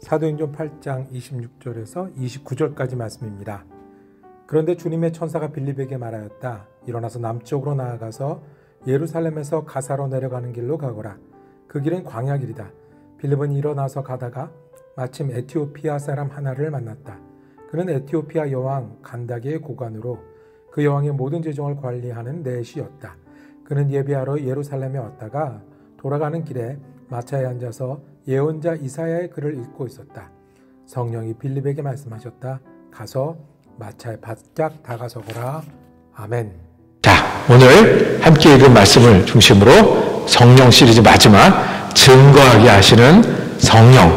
사도행전 8장 26절에서 29절까지 말씀입니다. 그런데 주님의 천사가 빌립에게 말하였다. 일어나서 남쪽으로 나아가서 예루살렘에서 가사로 내려가는 길로 가거라. 그 길은 광야길이다. 빌립은 일어나서 가다가 마침 에티오피아 사람 하나를 만났다. 그는 에티오피아 여왕 간다게의 고관으로 그 여왕의 모든 재정을 관리하는 내시였다. 그는 예배하러 예루살렘에 왔다가 돌아가는 길에 마차에 앉아서 예언자 이사야의 글을 읽고 있었다. 성령이 빌립에게 말씀하셨다. 가서 마차에 바짝 다가서거라. 아멘. 자, 오늘 함께 읽은 말씀을 중심으로 성령 시리즈 마지막 증거하게 하시는 성령,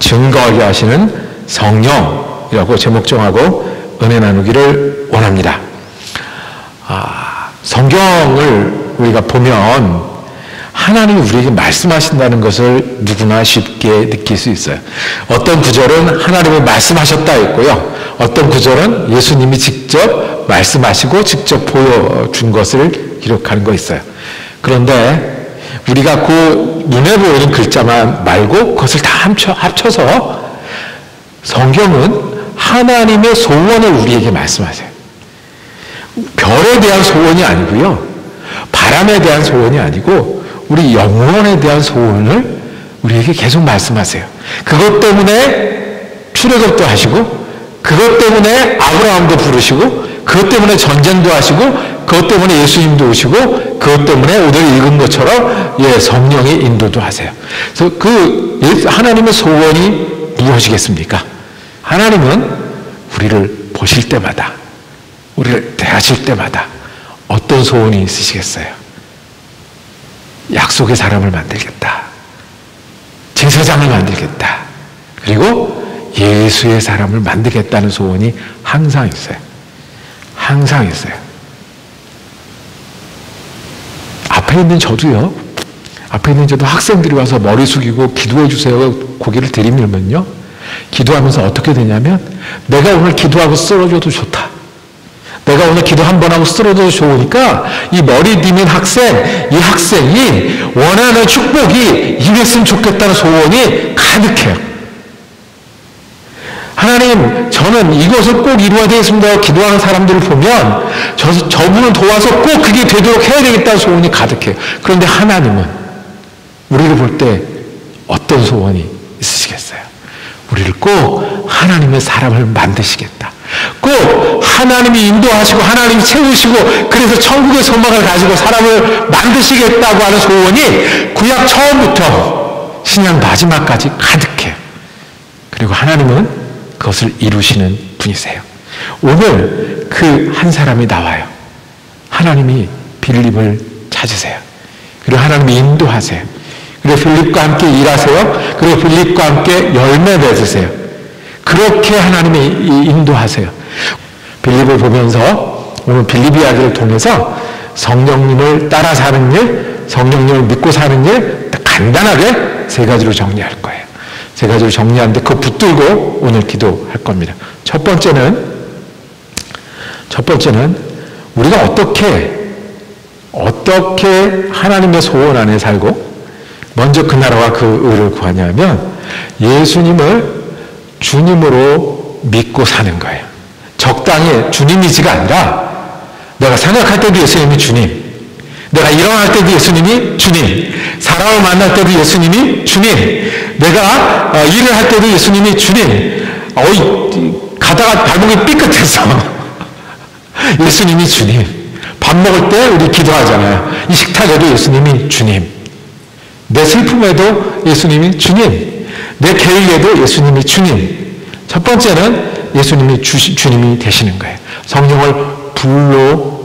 증거하게 하시는 성령이라고 제목 정하고 은혜 나누기를 원합니다. 성경을 우리가 보면 하나님이 우리에게 말씀하신다는 것을 누구나 쉽게 느낄 수 있어요. 어떤 구절은 하나님이 말씀하셨다 했고요. 어떤 구절은 예수님이 직접 말씀하시고 직접 보여준 것을 기록하는 거 있어요. 그런데 우리가 그 눈에 보이는 글자만 말고 그것을 다 합쳐서 성경은 하나님의 소원을 우리에게 말씀하세요. 별에 대한 소원이 아니고요. 바람에 대한 소원이 아니고 우리 영혼에 대한 소원을 우리에게 계속 말씀하세요. 그것 때문에 출애굽도 하시고 그것 때문에 아브라함도 부르시고 그것 때문에 전쟁도 하시고 그것 때문에 예수님도 오시고 그것 때문에 오늘 읽은 것처럼 성령의 인도도 하세요. 그래서 하나님의 소원이 무엇이겠습니까? 하나님은 우리를 보실 때마다 우리를 대하실 때마다 어떤 소원이 있으시겠어요? 약속의 사람을 만들겠다. 제사장을 만들겠다. 그리고 예수의 사람을 만들겠다는 소원이 항상 있어요. 항상 있어요. 앞에 있는 저도요. 앞에 있는 저도 학생들이 와서 머리 숙이고 기도해 주세요. 고개를 들이밀면요. 기도하면서 어떻게 되냐면 내가 오늘 기도하고 쓰러져도 좋다. 내가 오늘 기도 한 번 하고 쓰러져도 좋으니까 이 머리 디민 학생, 이 학생이 원하는 축복이 임했으면 좋겠다는 소원이 가득해요. 하나님, 저는 이것을 꼭 이루어야 되겠습니다. 기도하는 사람들을 보면 저분을 도와서 꼭 그게 되도록 해야 되겠다는 소원이 가득해요. 그런데 하나님은 우리를 볼 때 어떤 소원이 있으시겠어요? 우리를 꼭 하나님의 사람을 만드시겠다. 꼭 하나님이 인도하시고 하나님이 채우시고 그래서 천국의 소망을 가지고 사람을 만드시겠다고 하는 소원이 구약 처음부터 신약 마지막까지 가득해요. 그리고 하나님은 그것을 이루시는 분이세요. 오늘 그 한 사람이 나와요. 하나님이 빌립을 찾으세요. 그리고 하나님이 인도하세요. 그리고 빌립과 함께 일하세요. 그리고 빌립과 함께 열매 맺으세요. 그렇게 하나님이 인도하세요. 빌립을 보면서 오늘 빌립 이야기를 통해서 성령님을 따라 사는 일, 성령님을 믿고 사는 일 간단하게 세 가지로 정리할 거예요. 세 가지로 정리하는데 그거 붙들고 오늘 기도할 겁니다. 첫 번째는 우리가 어떻게 하나님의 소원 안에 살고 먼저 그 나라와 그 의를 구하냐면 예수님을 주님으로 믿고 사는 거예요. 적당히 주님이지가 아니라 내가 생각할 때도 예수님이 주님, 내가 일어날 때도 예수님이 주님, 사람을 만날 때도 예수님이 주님, 내가 일을 할 때도 예수님이 주님, 가다가 발목이 삐끗해서 예수님이 주님, 밥 먹을 때 우리 기도하잖아요. 이 식탁에도 예수님이 주님, 내 슬픔에도 예수님이 주님, 내 계획에도 예수님이 주님. 첫 번째는 예수님이 주님이 되시는 거예요. 성령을 불로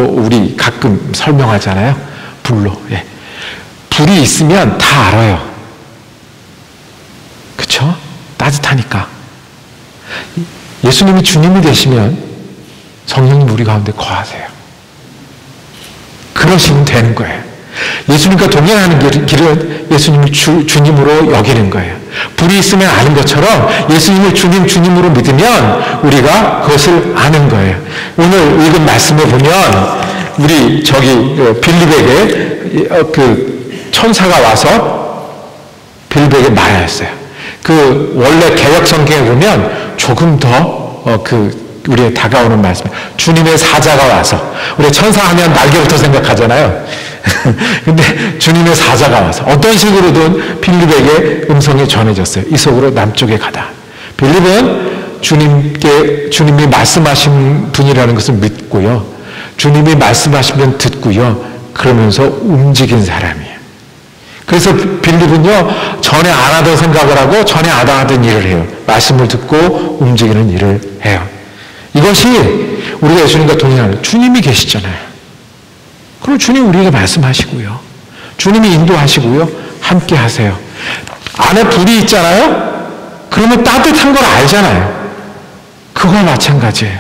우리 가끔 설명하잖아요. 불로. 예. 불이 있으면 다 알아요. 그쵸? 따뜻하니까. 예수님이 주님이 되시면 성령님 우리 가운데 거하세요. 그러시면 되는 거예요. 예수님과 동행하는 길은 예수님을 주님으로 여기는 거예요. 불이 있으면 아는 것처럼 예수님을 주님으로 믿으면 우리가 그것을 아는 거예요. 오늘 읽은 말씀을 보면 우리 빌립에게 그 천사가 와서 빌립에게 말하였어요. 그 원래 개역 성경에 보면 조금 더 우리의 다가오는 말씀. 주님의 사자가 와서, 우리 천사 하면 날개부터 생각하잖아요. 근데 주님의 사자가 와서 어떤 식으로든 빌립에게 음성이 전해졌어요. 이속으로 남쪽에 가다. 빌립은 주님이 말씀하신 분이라는 것을 믿고요. 주님이 말씀하시면 듣고요. 그러면서 움직인 사람이에요. 그래서 빌립은요, 전에 안 하던 생각을 하고 전에 안 하던 일을 해요. 말씀을 듣고 움직이는 일을 해요. 이것이 우리가 예수님과 동행하는, 주님이 계시잖아요. 그럼 주님 우리에게 말씀하시고요. 주님이 인도하시고요. 함께 하세요. 안에 불이 있잖아요. 그러면 따뜻한 걸 알잖아요. 그거 마찬가지예요.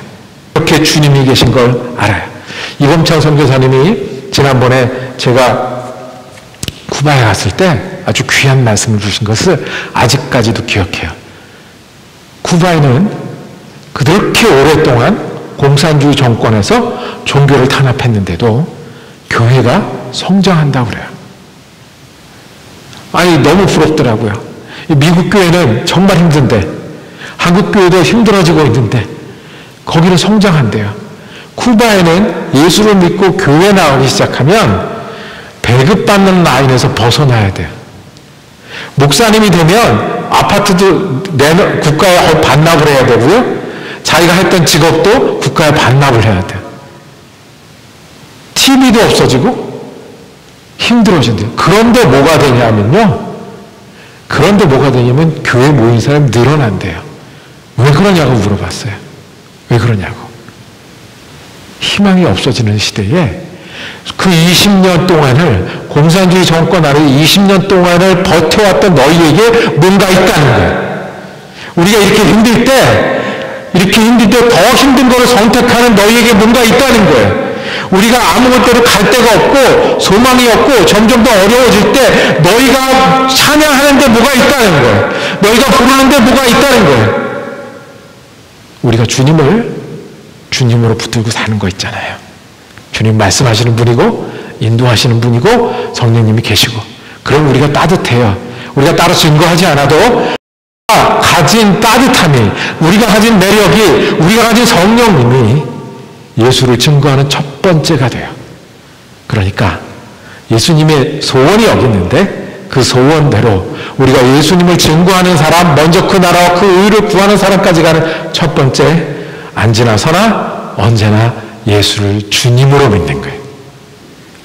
이렇게 주님이 계신 걸 알아요. 이범창 선교사님이 지난번에 제가 쿠바에 갔을 때 아주 귀한 말씀을 주신 것을 아직까지도 기억해요. 쿠바에는 그렇게 오랫동안 공산주의 정권에서 종교를 탄압했는데도 교회가 성장한다고 그래요. 아니, 너무 부럽더라고요. 미국 교회는 정말 힘든데, 한국 교회도 힘들어지고 있는데 거기는 성장한대요. 쿠바에는 예수를 믿고 교회 나오기 시작하면 배급받는 라인에서 벗어나야 돼요. 목사님이 되면 아파트도 국가에 반납을 해야 되고요. 자기가 했던 직업도 국가에 반납을 해야 돼요. TV도 없어지고 힘들어진대요. 그런데 뭐가 되냐면요. 교회 모인 사람이 늘어난대요. 왜 그러냐고 물어봤어요. 왜 그러냐고. 희망이 없어지는 시대에 그 20년 동안을, 공산주의 정권 아래 20년 동안을 버텨왔던 너희에게 뭔가 있다는 거예요. 우리가 이렇게 힘들 때 더 힘든 거를 선택하는 너희에게 뭔가 있다는 거예요. 우리가 아무것대로 갈 데가 없고 소망이 없고 점점 더 어려워질 때 너희가 찬양하는데 뭐가 있다는 거예요. 너희가 부르는데 뭐가 있다는 거예요. 우리가 주님으로 붙들고 사는 거 있잖아요. 주님 말씀하시는 분이고 인도하시는 분이고 성령님이 계시고, 그럼 우리가 따뜻해요. 우리가 따로 증거하지 않아도 가진 따뜻함이, 우리가 가진 매력이, 우리가 가진 성령님이 예수를 증거하는 첫 번째가 돼요. 그러니까 예수님의 소원이 여기 있는데 그 소원대로 우리가 예수님을 증거하는 사람, 먼저 그 나라와 그 의를 구하는 사람까지 가는 첫 번째, 앉으나 서나 언제나 예수를 주님으로 믿는 거예요.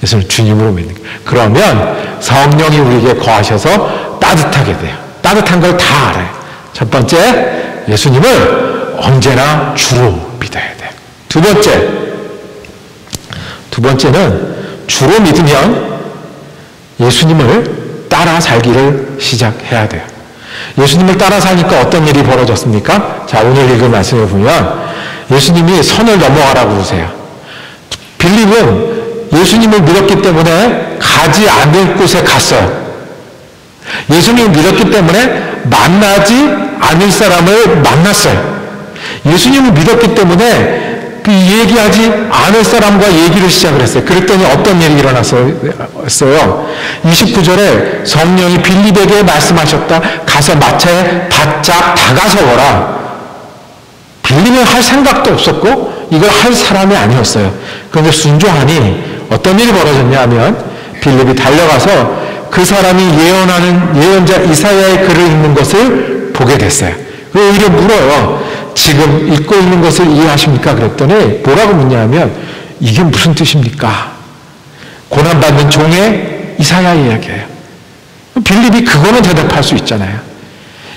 예수를 주님으로 믿는 거예요. 그러면 성령이 우리에게 거하셔서 따뜻하게 돼요. 따뜻한 걸 다 알아요. 첫 번째, 예수님을 언제나 주로 믿어야 돼요. 두 번째는 주로 믿으면 예수님을 따라 살기를 시작해야 돼요. 예수님을 따라 사니까 어떤 일이 벌어졌습니까? 자, 오늘 읽은 말씀을 보면 예수님이 선을 넘어가라고 그러세요. 빌립은 예수님을 믿었기 때문에 가지 않을 곳에 갔어요. 예수님을 믿었기 때문에 만나지 않을 사람을 만났어요. 예수님을 믿었기 때문에 그 얘기하지 않을 사람과 얘기를 시작을 했어요. 그랬더니 어떤 일이 일어났어요? 29절에 성령이 빌립에게 말씀하셨다. 가서 마차에 바짝 다가서거라. 빌립은 할 생각도 없었고 이걸 할 사람이 아니었어요. 그런데 순종하니 어떤 일이 벌어졌냐 하면 빌립이 달려가서 그 사람이 예언하는 예언자 이사야의 글을 읽는 것을 보게 됐어요. 그리고 오히려 물어요. 지금 읽고 있는 것을 이해하십니까? 그랬더니 뭐라고 묻냐면 이게 무슨 뜻입니까? 고난받는 종의 이사야 이야기예요. 빌립이 그거는 대답할 수 있잖아요.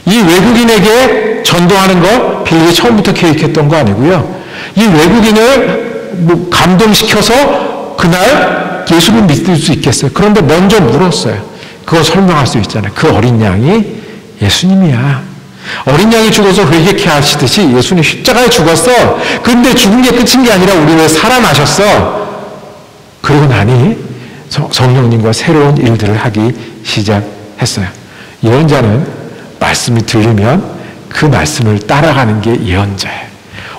이 외국인에게 전도하는 거 빌립이 처음부터 계획했던 거 아니고요. 이 외국인을 감동시켜서 그날 예수를 믿을 수 있겠어요. 그런데 먼저 물었어요. 그거 설명할 수 있잖아요. 그 어린 양이 예수님이야. 어린 양이 죽어서 회개케 하시듯이 예수님 십자가에 죽었어. 근데 죽은 게 끝인 게 아니라 우리 왜 살아나셨어. 그러고 나니 성령님과 새로운 일들을 하기 시작했어요. 예언자는 말씀이 들리면 그 말씀을 따라가는 게 예언자예요.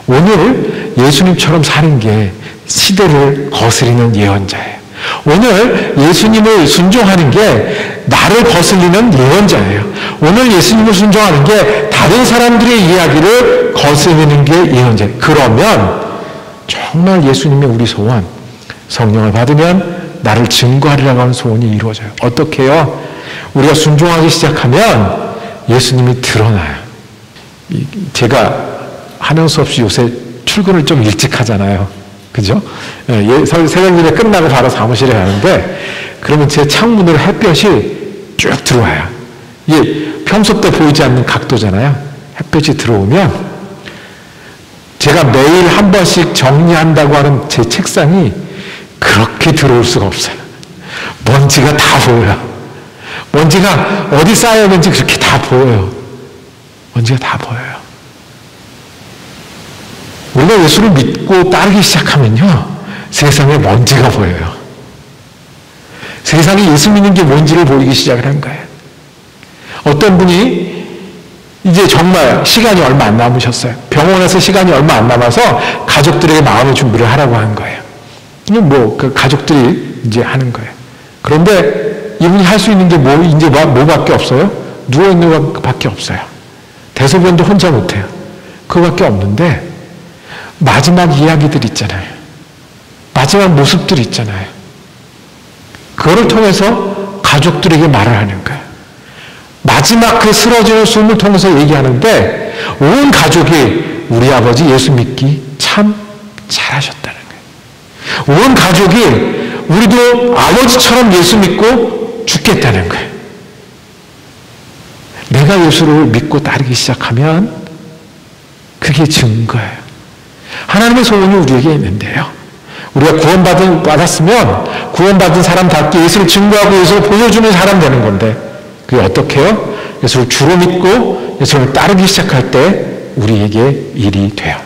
오늘 예수님처럼 사는 게 시대를 거스리는 예언자예요. 오늘 예수님을 순종하는 게 나를 거슬리는 예언자예요. 오늘 예수님을 순종하는 게 다른 사람들의 이야기를 거스르는 게 예언자. 그러면 정말 예수님의 우리 소원, 성령을 받으면 나를 증거하리라고 하는 소원이 이루어져요. 어떻게 해요? 우리가 순종하기 시작하면 예수님이 드러나요. 제가 하는 수 없이 요새 출근을 좀 일찍 하잖아요. 그죠? 새벽 예배 끝나고 바로 사무실에 가는데, 그러면 제 창문으로 햇볕이 쭉 들어와요. 이게 평소 때 보이지 않는 각도잖아요. 햇볕이 들어오면 제가 매일 한 번씩 정리한다고 하는 제 책상이 그렇게 들어올 수가 없어요. 먼지가 다 보여요. 먼지가 어디 쌓여있는지 그렇게 다 보여요. 먼지가 다 보여요. 우리가 예수를 믿고 따르기 시작하면요, 세상에 먼지가 보여요. 세상에 예수 믿는 게 뭔지를 보이기 시작을 한 거예요. 어떤 분이 이제 정말 시간이 얼마 안 남으셨어요. 병원에서 시간이 얼마 안 남아서 가족들에게 마음의 준비를 하라고 한 거예요. 그 가족들이 이제 하는 거예요. 그런데 이분이 할 수 있는 게 이제 뭐밖에 없어요? 누워있는 것밖에 없어요. 대소변도 혼자 못해요. 그거밖에 없는데, 마지막 이야기들 있잖아요. 마지막 모습들 있잖아요. 그거를 통해서 가족들에게 말을 하는 거예요. 마지막 그 쓰러지는 숨을 통해서 얘기하는데, 온 가족이 우리 아버지 예수 믿기 참 잘하셨다는 거예요. 온 가족이 우리도 아버지처럼 예수 믿고 죽겠다는 거예요. 내가 예수를 믿고 따르기 시작하면 그게 증거예요. 하나님의 소원이 우리에게 있는데요, 우리가 구원받았으면 구원받은 사람답게 예수를 증거하고 예수를 보여주는 사람 되는 건데, 그게 어떻게 해요? 예수를 주로 믿고 예수를 따르기 시작할 때 우리에게 일이 돼요.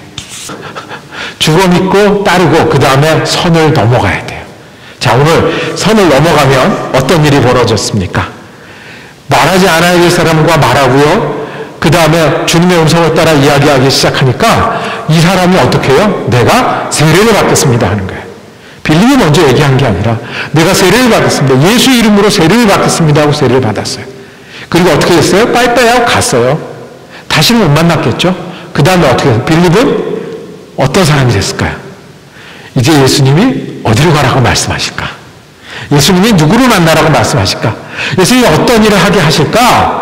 주로 믿고 따르고 그 다음에 선을 넘어가야 돼요. 자, 오늘 선을 넘어가면 어떤 일이 벌어졌습니까? 말하지 않아야 될 사람과 말하고요, 그 다음에 주님의 음성을 따라 이야기하기 시작하니까 이 사람이 어떻게 해요? 내가 세례를 받겠습니다 하는 거예요. 빌립이 먼저 얘기한 게 아니라 내가 세례를 받겠습니다, 예수 이름으로 세례를 받겠습니다 하고 세례를 받았어요. 그리고 어떻게 됐어요? 빠이빠이 하고 갔어요. 다시는 못 만났겠죠? 그 다음에 어떻게 했어요? 빌립은 어떤 사람이 됐을까요? 이제 예수님이 어디로 가라고 말씀하실까? 예수님이 누구를 만나라고 말씀하실까? 예수님이 어떤 일을 하게 하실까?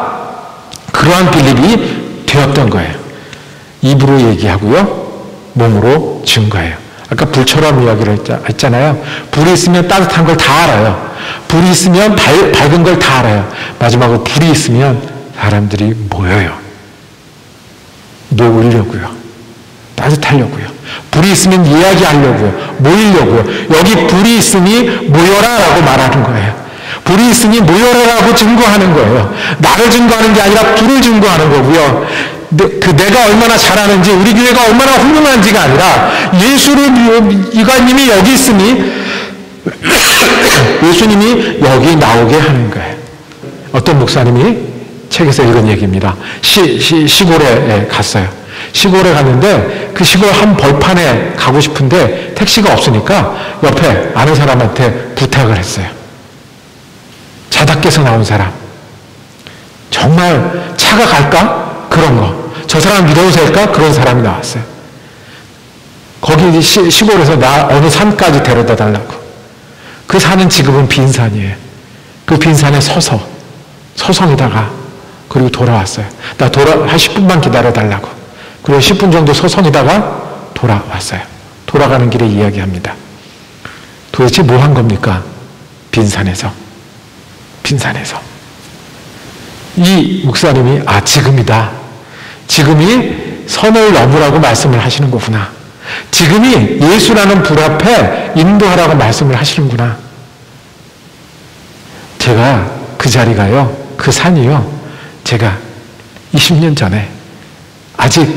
그러한 빌립이 되었던 거예요. 입으로 얘기하고요, 몸으로 증거해요. 아까 불처럼 이야기를 했잖아요. 불이 있으면 따뜻한 걸 다 알아요. 불이 있으면 밝은 걸 다 알아요. 마지막으로 불이 있으면 사람들이 모여요. 놓으려고요. 따뜻하려고요. 불이 있으면 이야기하려고요. 모이려고요. 여기 불이 있으니 모여라라고 말하는 거예요. 불이 있으니 모여라라고 증거하는 거예요. 나를 증거하는 게 아니라 불을 증거하는 거고요. 내가 얼마나 잘하는지, 우리 교회가 얼마나 훌륭한지가 아니라 이관님이 여기 있으니 예수님이 여기 나오게 하는 거예요. 어떤 목사님이 책에서 읽은 얘기입니다. 시골에 갔어요. 시골에 갔는데 그 시골 한 벌판에 가고 싶은데 택시가 없으니까 옆에 아는 사람한테 부탁을 했어요. 자다께서 나온 사람, 정말 차가 갈까? 그런 거. 저 사람 믿어도 될까? 그런 사람이 나왔어요. 거기 시골에서 나 어느 산까지 데려다 달라고. 그 산은 지금은 빈 산이에요. 그 빈 산에 서성이다가 그리고 돌아왔어요. 한 10분만 기다려달라고. 그리고 10분 정도 서성이다가 돌아왔어요. 돌아가는 길에 이야기합니다. 도대체 뭐 한 겁니까? 빈산에서. 이 목사님이 지금이다. 지금이 선을 넘으라고 말씀을 하시는 거구나. 지금이 예수라는 불 앞에 인도하라고 말씀을 하시는구나. 제가 그 자리가요, 그 산이요, 제가 20년 전에 아직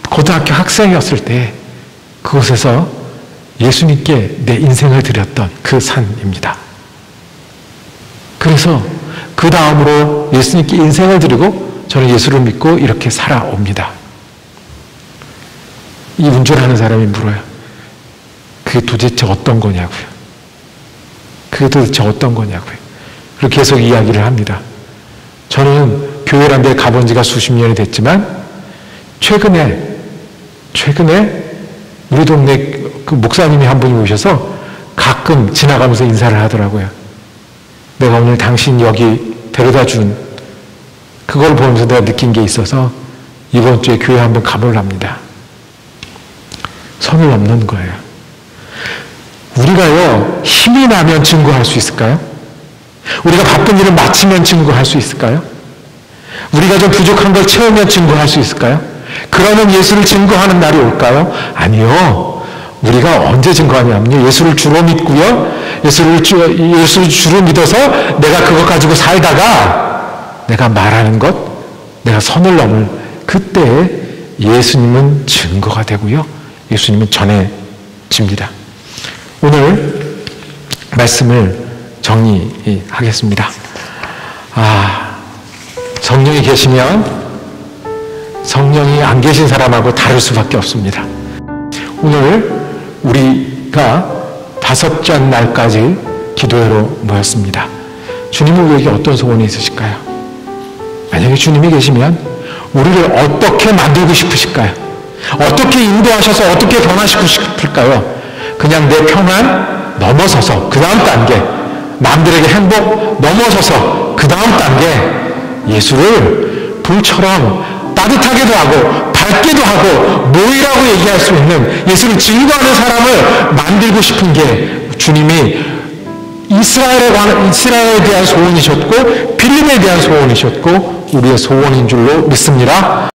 고등학교 학생이었을 때 그곳에서 예수님께 내 인생을 드렸던 그 산입니다. 그래서 그 다음으로 예수님께 인생을 드리고 저는 예수를 믿고 이렇게 살아옵니다. 이 운전하는 사람이 물어요. 그게 도대체 어떤 거냐고요. 그리고 계속 이야기를 합니다. 저는 교회란 데 가본 지가 수십 년이 됐지만 최근에 우리 동네 그 목사님이 한 분이 오셔서 가끔 지나가면서 인사를 하더라고요. 내가 오늘 당신 여기 데려다 준 그걸 보면서 내가 느낀 게 있어서 이번 주에 교회 한번 가보랍니다. 선을 넘는 거예요. 우리가요, 힘이 나면 증거할 수 있을까요? 우리가 바쁜 일을 마치면 증거할 수 있을까요? 우리가 좀 부족한 걸 채우면 증거할 수 있을까요? 그러면 예수를 증거하는 날이 올까요? 아니요. 우리가 언제 증거하냐면요. 예수를 주로 믿고요. 예수를 주로 믿어서 내가 그것 가지고 살다가 내가 말하는 것, 내가 선을 넘을 그때 예수님은 증거가 되고요. 예수님은 전해집니다. 오늘 말씀을 정리하겠습니다. 성령이 계시면 성령이 안 계신 사람하고 다를 수밖에 없습니다. 오늘 우리가 5째 날까지 기도회로 모였습니다. 주님은 우리에게 어떤 소원이 있으실까요? 만약에 주님이 계시면 우리를 어떻게 만들고 싶으실까요? 어떻게 인도하셔서 어떻게 변화시키고 싶을까요? 그냥 내 평안 넘어서서 그 다음 단계, 남들에게 행복 넘어서서 그 다음 단계, 예수를 불처럼 따뜻하게도 하고 밝게도 하고 모이라고 얘기할 수 있는 예수를 증거하는 사람을 만들고 싶은 게 주님이 이스라엘에 대한 소원이셨고 빌립에 대한 소원이셨고 우리의 소원인 줄로 믿습니다.